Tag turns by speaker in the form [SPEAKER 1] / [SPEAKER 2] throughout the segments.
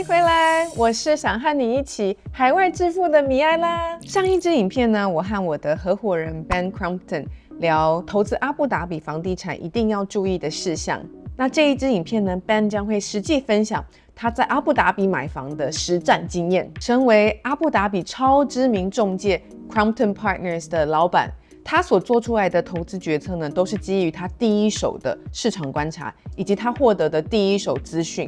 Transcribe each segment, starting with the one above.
[SPEAKER 1] 迎回来，我是想和你一起海外致富的米埃啦。上一支影片呢，我和我的合伙人 Ben Crompton 聊投资阿布达比房地产一定要注意的事项。那这一支影片呢 ，Ben 将会实际分享他在阿布达比买房的实战经验。身为阿布达比超知名中介 Crompton Partners 的老板，他所做出来的投资决策呢，都是基于他第一手的市场观察，以及他获得的第一手资讯。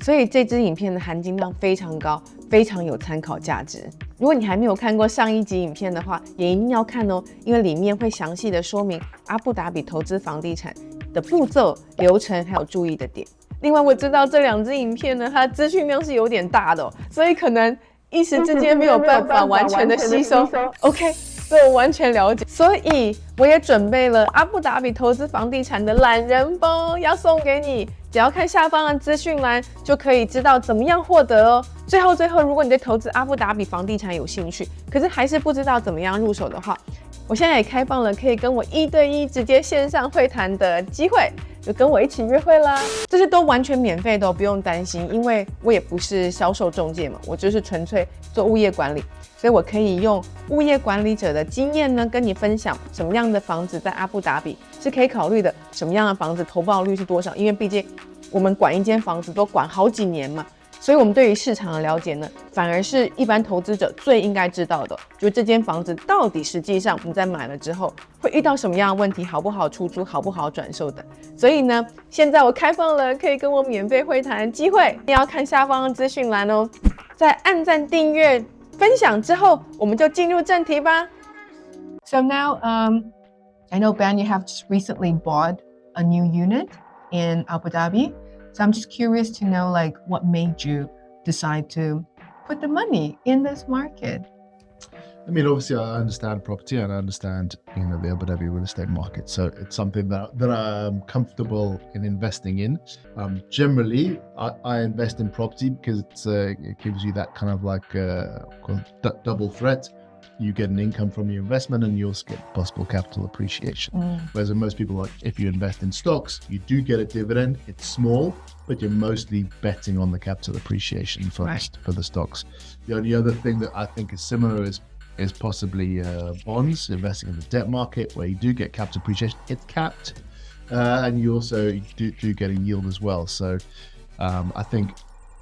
[SPEAKER 1] 所以这支影片的含金量非常高，非常有参考价值。如果你还没有看过上一集影片的话，也一定要看哦，因为里面会详细的说明阿布达比投资房地产的步骤、流程还有注意的点。另外我知道这两支影片呢，它的资讯量是有点大的哦，所以可能一时之间没有办法完全的吸收。OK， 所以我完全了解，所以我也准备了阿布达比投资房地产的懒人包要送给你，只要看下方的资讯栏就可以知道怎么样获得哦。最后，如果你对投资阿布达比房地产有兴趣，可是还是不知道怎么样入手的话，我现在也开放了可以跟我1对1直接线上会谈的机会，就跟我一起约会啦。这些都完全免费的哦，不用担心，因为我也不是销售中介嘛，我就是纯粹做物业管理，所以我可以用物业管理者的经验呢，跟你分享什么样的房子在阿布达比是可以考虑的，什么样的房子投报率是多少，因为毕竟我们管一间房子都管好几年嘛，所以我们对于市场的了解呢，反而是一般投资者最应该知道的，就这间房子到底实际上你在买了之后会遇到什么样的问题，好不好出租，好不好转售的。所以呢，现在我开放了可以跟我免费会谈的机会，你要看下方的资讯栏哦。在按赞、订阅、分享之后，我们就进入正题吧。
[SPEAKER 2] So now, I know Ben, you have just recently bought a new unit in Abu Dhabi. So I'm just curious to know, like, what made you decide to put the money in this market?
[SPEAKER 3] I mean, obviously, I understand property and I understand, the Abu Dhabi real estate market. So it's something that I'm comfortable in investing in. Generally, I invest in property because it gives you that kind of like double threat. You get an income from your investment and you also get possible capital appreciation. Whereas most people, like if you invest in stocks, you do get a dividend. It's small, but you're mostly betting on the capital appreciation for the stocks. The only other thing that I think is similar is possibly bonds, investing in the debt market where you do get capital appreciation. It's capped, and you also do get a yield as well. So I think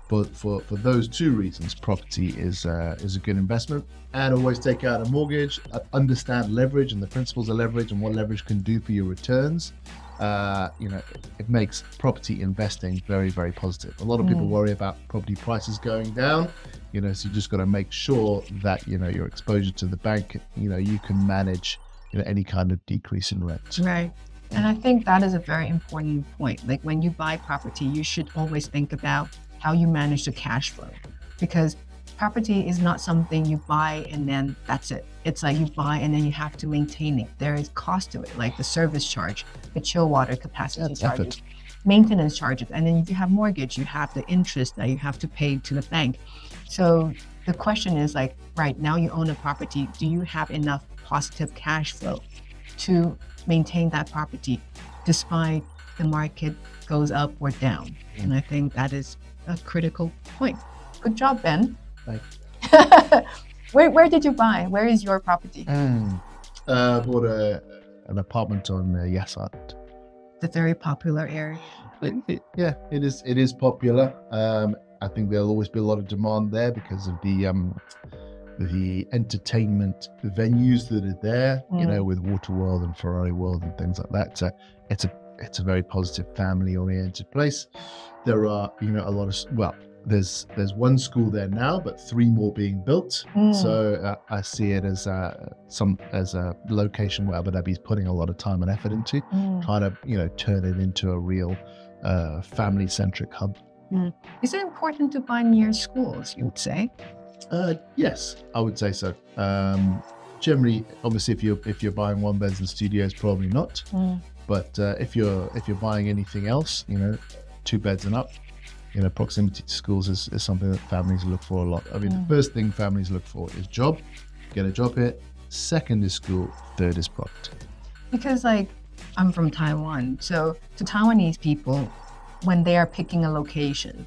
[SPEAKER 3] for those two reasons, property is a good investment. And always take out a mortgage, understand leverage and the principles of leverage and what leverage can do for your returns. It makes property investing very, very positive. A lot of people worry about property prices going down, so you just got to make sure that, your exposure to the bank, you can manage, any kind of decrease in rent.
[SPEAKER 2] Right. And I think that is a very important point. Like when you buy property, you should always think about how you manage the cash flow, because property is not something you buy and then that's it. It's like you buy and then you have to maintain it. There is cost to it, like the service charge, the chill water capacity charges, maintenance charges. And then if you have mortgage, you have the interest that you have to pay to the bank. So the question is like, right now you own a property, do you have enough positive cash flow to maintain that property despite the market goes up or down? And I think that is a critical point. Good job, Ben. Where did you buy? Where is your property?
[SPEAKER 3] Bought an apartment on Yas Island.
[SPEAKER 2] It's a very popular area.
[SPEAKER 3] It is popular. I think there'll always be a lot of demand there because of the entertainment venues that are there, with Water World and Ferrari World and things like that. So it's a very positive family-oriented place. There are, a lot of, there's one school there now, but 3 more being built. So I see it as a location where Abu Dhabi is putting a lot of time and effort into, trying to, turn it into a real family-centric hub.
[SPEAKER 2] Is it important to buy near schools, you would say?
[SPEAKER 3] Yes, I would say so. Generally, obviously, if you're buying 1-beds and studios, probably not. But if you're buying anything else, 2 beds and up, proximity to schools is something that families look for a lot. I mean, the first thing families look for is job, get a job here. Second is school, third is property.
[SPEAKER 2] Because like, I'm from Taiwan, so to Taiwanese people, when they are picking a location,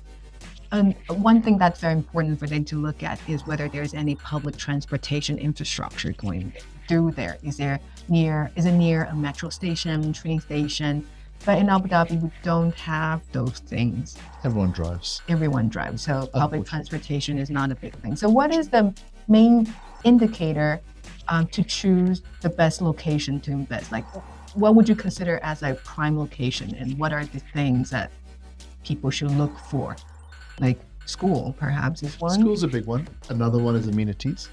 [SPEAKER 2] one thing that's very important for them to look at is whether there's any public transportation infrastructure going through there. Is it near a metro station, train station? But in Abu Dhabi, we don't have those things.
[SPEAKER 3] Everyone drives.
[SPEAKER 2] So public transportation is not a big thing. So what is the main indicator to choose the best location to invest? Like, what would you consider as a prime location, and what are the things that people should look for? Like school, perhaps, is one.
[SPEAKER 3] School's a big one. Another one is amenities,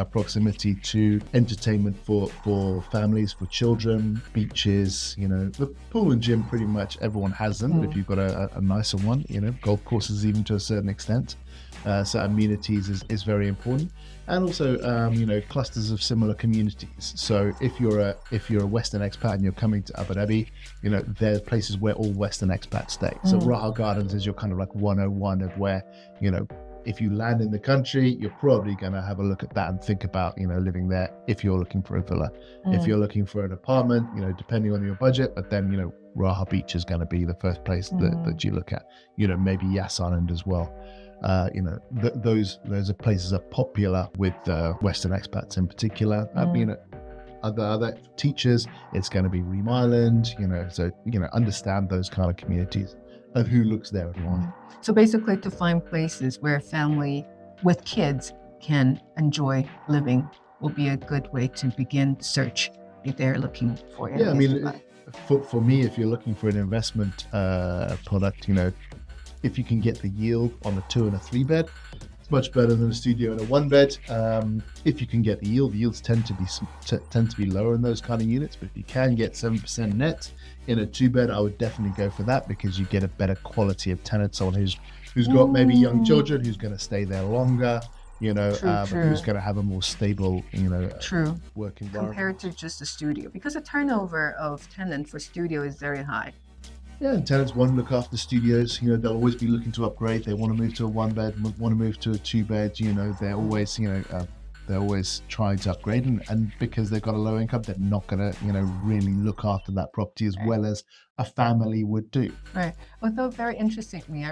[SPEAKER 3] proximity to entertainment for families, for children, beaches, the pool and gym, pretty much everyone has them. If you've got a nicer one, golf courses even to a certain extent. So amenities is very important. And also, clusters of similar communities. So if you're a Western expat and you're coming to Abu Dhabi, there are places where all Western expats stay. So Raha Gardens is your kind of like 101 of where, if you land in the country, you're probably going to have a look at that and think about, living there if you're looking for a villa. If you're looking for an apartment, depending on your budget, but then, Raha Beach is going to be the first place that you look at, maybe Yas Island as well. Those are places are popular with Western expats in particular. Other teachers, it's going to be Reem Island, so understand those kind of communities and who looks there and why.
[SPEAKER 2] So basically, to find places where a family with kids can enjoy living will be a good way to begin the search if they're looking for it.
[SPEAKER 3] Yeah, for me, if you're looking for an investment product, if you can get the yield on a 2 and a 3 bed, it's much better than a studio and a 1 bed. If you can get the yields tend to be lower in those kind of units. But if you can get 7% net in a 2 bed, I would definitely go for that, because you get a better quality of tenant, someone who's got maybe young children, who's going to stay there longer, who's going to have a more stable, working environment
[SPEAKER 2] compared to just a studio, because the turnover of tenants for studio is very high.
[SPEAKER 3] Yeah, and tenants want to look after studios. They'll always be looking to upgrade. They want to move to a 1 bed, want to move to a 2 bed. They're always trying to upgrade, and because they've got a low income, they're not going to, really look after that property as well as a family would do.
[SPEAKER 2] Right. Although very interestingly,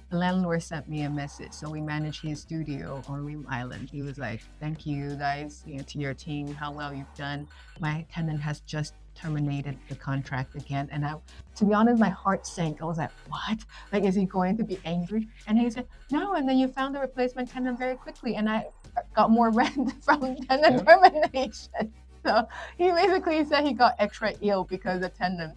[SPEAKER 2] the landlord sent me a message. So we manage his studio on Reem Island. He was like, "Thank you guys, to your team, how well you've done. My tenant has just terminated the contract again." And to be honest, my heart sank. I was like, what? Like, is he going to be angry? And he said, no. And then you found a replacement tenant very quickly, and I got more rent from tenant termination. So he basically said he got extra ill because the tenant,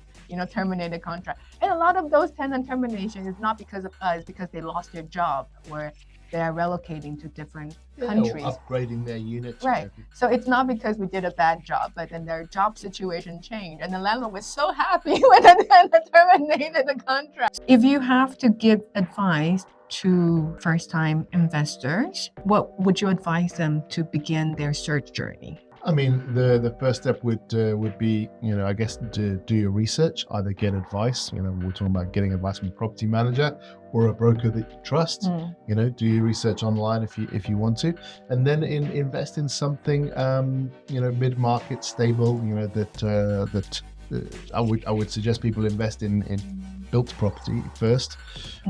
[SPEAKER 2] terminated contract. And a lot of those tenant terminations is not because of us, because they lost their job or they are relocating to different countries.
[SPEAKER 3] Or upgrading their units.
[SPEAKER 2] Right. So it's not because we did a bad job, but then their job situation changed. And the landlord was so happy when the tenant terminated the contract. If you have to give advice to first-time investors, what would you advise them to begin their search journey?
[SPEAKER 3] I mean, the first step would be, I guess, to do your research, either get advice, we're talking about getting advice from a property manager or a broker that you trust, do your research online if you want to, and then invest in something, mid-market, stable, that I would suggest people invest in built property first,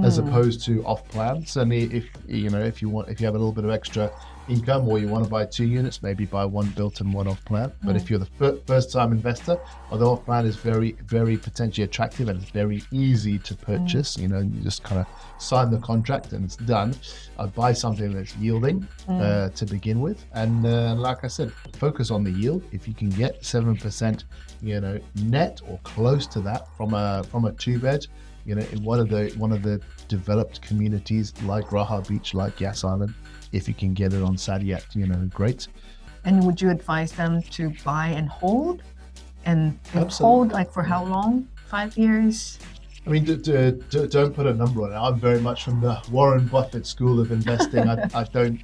[SPEAKER 3] as opposed to off plan. Certainly, if you have a little bit of extra income, or you want to buy 2 units, maybe buy 1 built and 1 off plan. But if you're the first time investor, although off plan is very, very potentially attractive and it's very easy to purchase, you just kind of sign the contract and it's done. I'd buy something that's yielding to begin with, and like I said, focus on the yield. If you can get 7%, net or close to that from a 2 bed, in one of the developed communities like Raha Beach, like Yas Island, if you can get it on Saadiyat, great.
[SPEAKER 2] And would you advise them to buy and hold? And hold, like, for how long? 5 years?
[SPEAKER 3] I mean, don't put a number on it. I'm very much from the Warren Buffett school of investing. I don't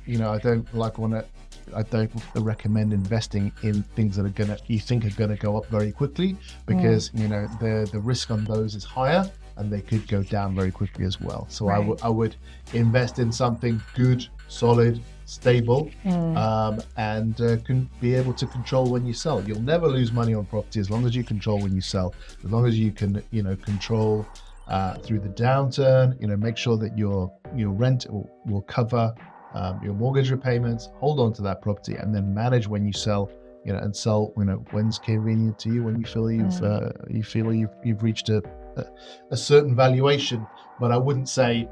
[SPEAKER 3] recommend investing in things that you think are gonna go up very quickly, because the risk on those is higher, and they could go down very quickly as well. So right. I would invest in something good, solid, stable, and can be able to control when you sell. You'll never lose money on property as long as you control when you sell, as long as you can, control through the downturn. Make sure that your rent will cover your mortgage repayments. Hold on to that property, and then manage when you sell. And sell when's convenient to you, when you feel you've reached a certain valuation. But I wouldn't say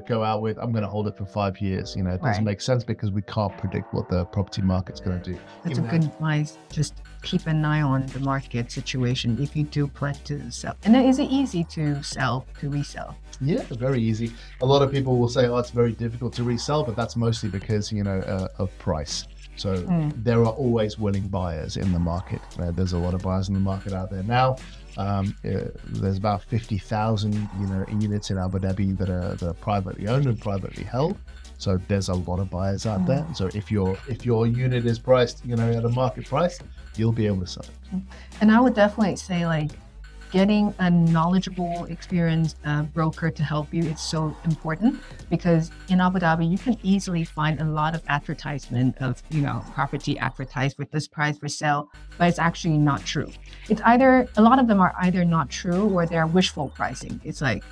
[SPEAKER 3] go out with, I'm going to hold it for 5 years. It doesn't make sense, because we can't predict what the property market's going to do.
[SPEAKER 2] That's a good advice. Just keep an eye on the market situation if you do plan to sell. And then is it easy to sell, to resell?
[SPEAKER 3] Yeah, very easy. A lot of people will say, oh, it's very difficult to resell, but that's mostly because of price. So there are always willing buyers in the market. There's a lot of buyers in the market out there now. There's about 50,000 units in Abu Dhabi that are privately owned and privately held. So there's a lot of buyers out there. So if your unit is priced at a market price, you'll be able to sell it.
[SPEAKER 2] And I would definitely say, getting a knowledgeable, experienced broker to help you is so important, because in Abu Dhabi, you can easily find a lot of advertisement of, property advertised with this price for sale, but it's actually not true. It's either, a lot of them are either not true or they're wishful pricing. It's like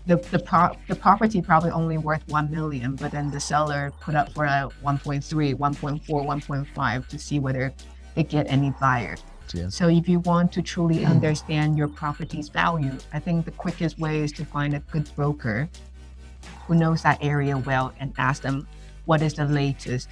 [SPEAKER 2] the property probably only worth 1 million, but then the seller put up for 1.3, 1.4, 1.5 to see whether they get any buyer.
[SPEAKER 3] Yeah.
[SPEAKER 2] So if you want to truly understand your property's value, I think the quickest way is to find a good broker who knows that area well and ask them, what is the latest,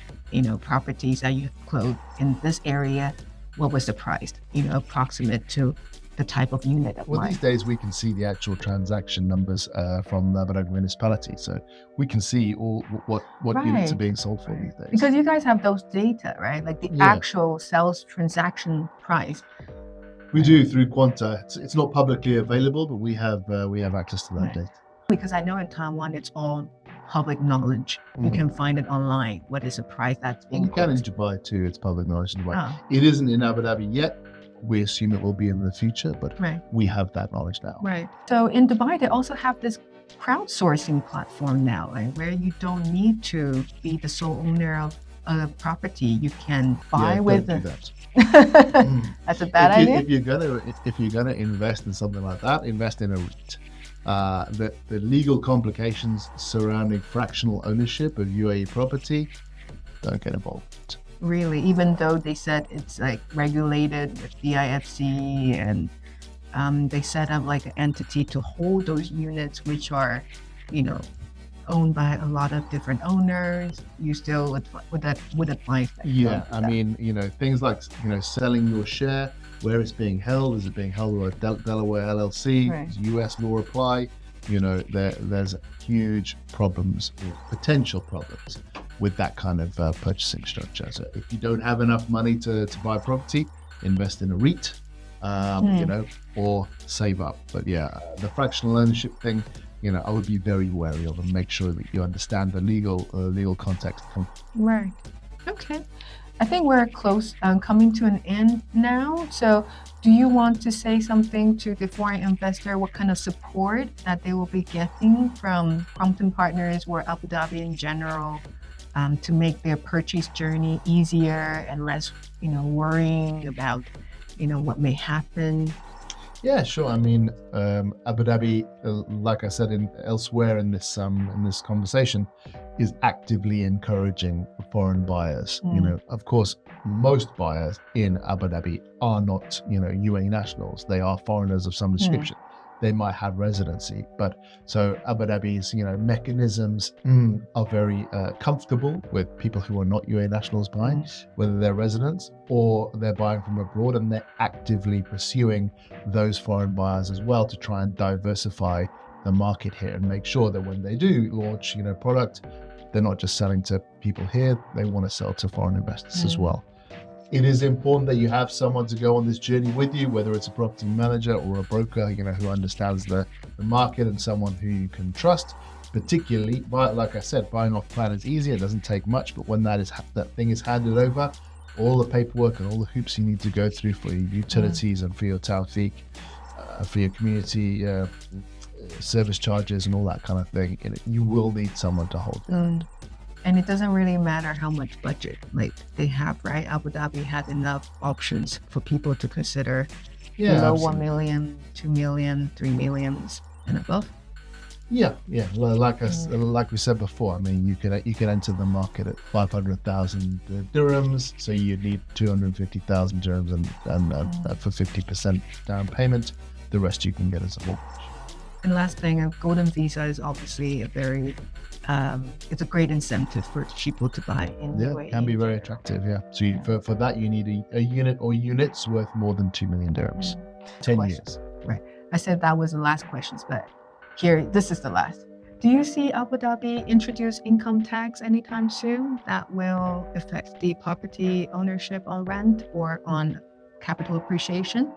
[SPEAKER 2] properties that you've closed in this area? What was the price, approximate to the type of unit of mine.
[SPEAKER 3] These days we can see the actual transaction numbers from the Abu Dhabi municipality, so we can see all what units are being sold for these days.
[SPEAKER 2] Because you guys have those data, right? Like the actual sales transaction price.
[SPEAKER 3] We do through Quanta. It's not publicly available, but we have access to that data.
[SPEAKER 2] Because I know in Taiwan it's all public knowledge. You can find it online. What is the price that's being
[SPEAKER 3] quoted? You can in Dubai too. It's public knowledge in Dubai. It isn't in Abu Dhabi yet. We assume it will be in the future, but we have that knowledge now.
[SPEAKER 2] Right. So in Dubai, they also have this crowdsourcing platform now, right, where you don't need to be the sole owner of a property. You can buy with it. That's a bad idea.
[SPEAKER 3] If you're gonna invest in something like that, invest in a REIT. The legal complications surrounding fractional ownership of UAE property, don't get involved.
[SPEAKER 2] Really, even though they said it's like regulated with DIFC and they set up like an entity to hold those units, which are, owned by a lot of different owners, you still would advise that?
[SPEAKER 3] Yeah, I mean, things like, selling your share, where it's being held. Is it being held with a Delaware LLC? Does US law apply? There's huge problems, potential problems with that kind of purchasing structure. So if you don't have enough money to buy property, invest in a REIT, or save up. But the fractional ownership thing, I would be very wary of, and make sure that you understand the legal context.
[SPEAKER 2] Right. Okay. I think we're close, coming to an end now. So do you want to say something to the foreign investor, what kind of support that they will be getting from Crompton Partners or Abu Dhabi in general, to make their purchase journey easier and less, worrying about, what may happen?
[SPEAKER 3] Yeah, sure. I mean, Abu Dhabi, like I said elsewhere in this conversation, is actively encouraging foreign buyers. Of course, most buyers in Abu Dhabi are not, UAE nationals. They are foreigners of some description. They might have residency, but so Abu Dhabi's, mechanisms are very comfortable with people who are not UAE nationals buying, whether they're residents or they're buying from abroad, and they're actively pursuing those foreign buyers as well to try and diversify the market here and make sure that when they do launch, product, they're not just selling to people here, they want to sell to foreign investors as well. It is important that you have someone to go on this journey with you, whether it's a property manager or a broker, who understands the market, and someone who you can trust. Particularly, like I said, buying off plan is easy. It doesn't take much, but when that thing is handed over, all the paperwork and all the hoops you need to go through for your utilities and for your tawfiq, for your community service charges and all that kind of thing, you will need someone to hold it.
[SPEAKER 2] And it doesn't really matter how much budget they have, right? Abu Dhabi has enough options for people to consider below 1 million, 2 million, 3 million. and above?
[SPEAKER 3] Yeah. Like we said before, I mean, you can enter the market at 500,000 dirhams, so you need 250,000 dirhams, and for 50% down payment, the rest you can get as a mortgage.
[SPEAKER 2] And last thing, a golden visa is obviously it's a great incentive for people to buy in UAE.
[SPEAKER 3] It can be very attractive. Yeah. So for that, you need a unit or units worth more than 2 million dirhams. 10 years.
[SPEAKER 2] Right. I said that was the last questions, but here, this is the last. Do you see Abu Dhabi introduce income tax anytime soon that will affect the property ownership on rent or on capital appreciation?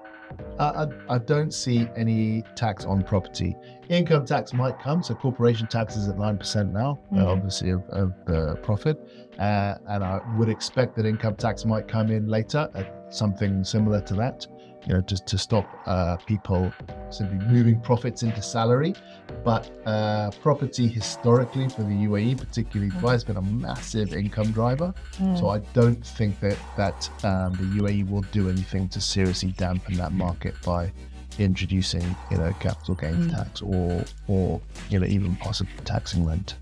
[SPEAKER 3] I don't see any tax on property. Income tax might come, so corporation tax is at 9% now, obviously of the profit, and I would expect that income tax might come in later at something similar to that, just to stop people simply moving profits into salary. But property historically for the UAE, particularly Dubai, has been a massive income driver. So I don't think that the UAE will do anything to seriously dampen that market by introducing, capital gains tax or even possibly taxing rent.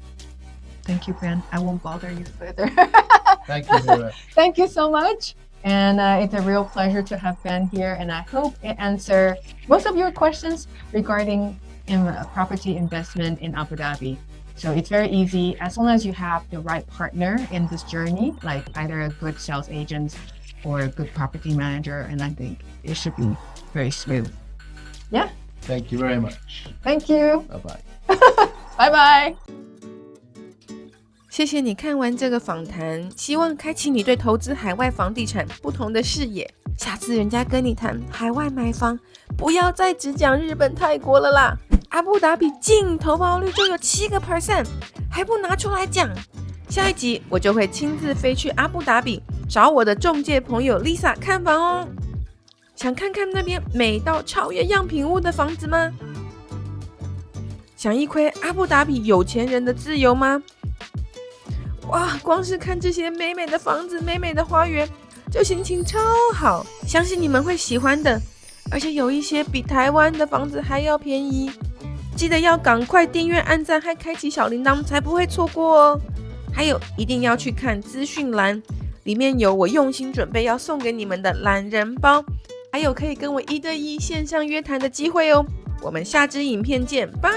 [SPEAKER 2] Thank you, Ben. I won't bother you further.
[SPEAKER 3] Thank you, Vera.
[SPEAKER 2] Thank you so much. And it's a real pleasure to have Ben here. And I hope it answers most of your questions regarding property investment in Abu Dhabi. So it's very easy as long as you have the right partner in this journey, like either a good sales agent or a good property manager. And I think it should be very smooth. Yeah.
[SPEAKER 3] Thank you very much.
[SPEAKER 2] Thank you.
[SPEAKER 3] Bye-bye.
[SPEAKER 2] Bye-bye.
[SPEAKER 1] 谢谢你看完这个访谈，希望开启你对投资海外房地产不同的视野。下次人家跟你谈海外买房，不要再只讲日本、泰国了啦。阿布达比净投报率就有7%，还不拿出来讲。下一集我就会亲自飞去阿布达比，找我的中介朋友 Lisa 看房哦。想看看那边美到超越样品屋的房子吗？想一窥阿布达比有钱人的自由吗？哇，光是看这些美美的房子、美美的花园，就心情超好，相信你们会喜欢的。而且有一些比台湾的房子还要便宜，记得要赶快订阅、按赞还开启小铃铛，才不会错过哦。还有，一定要去看资讯栏，里面有我用心准备要送给你们的懒人包，还有可以跟我1对1线上约谈的机会哦。我们下支影片见，拜。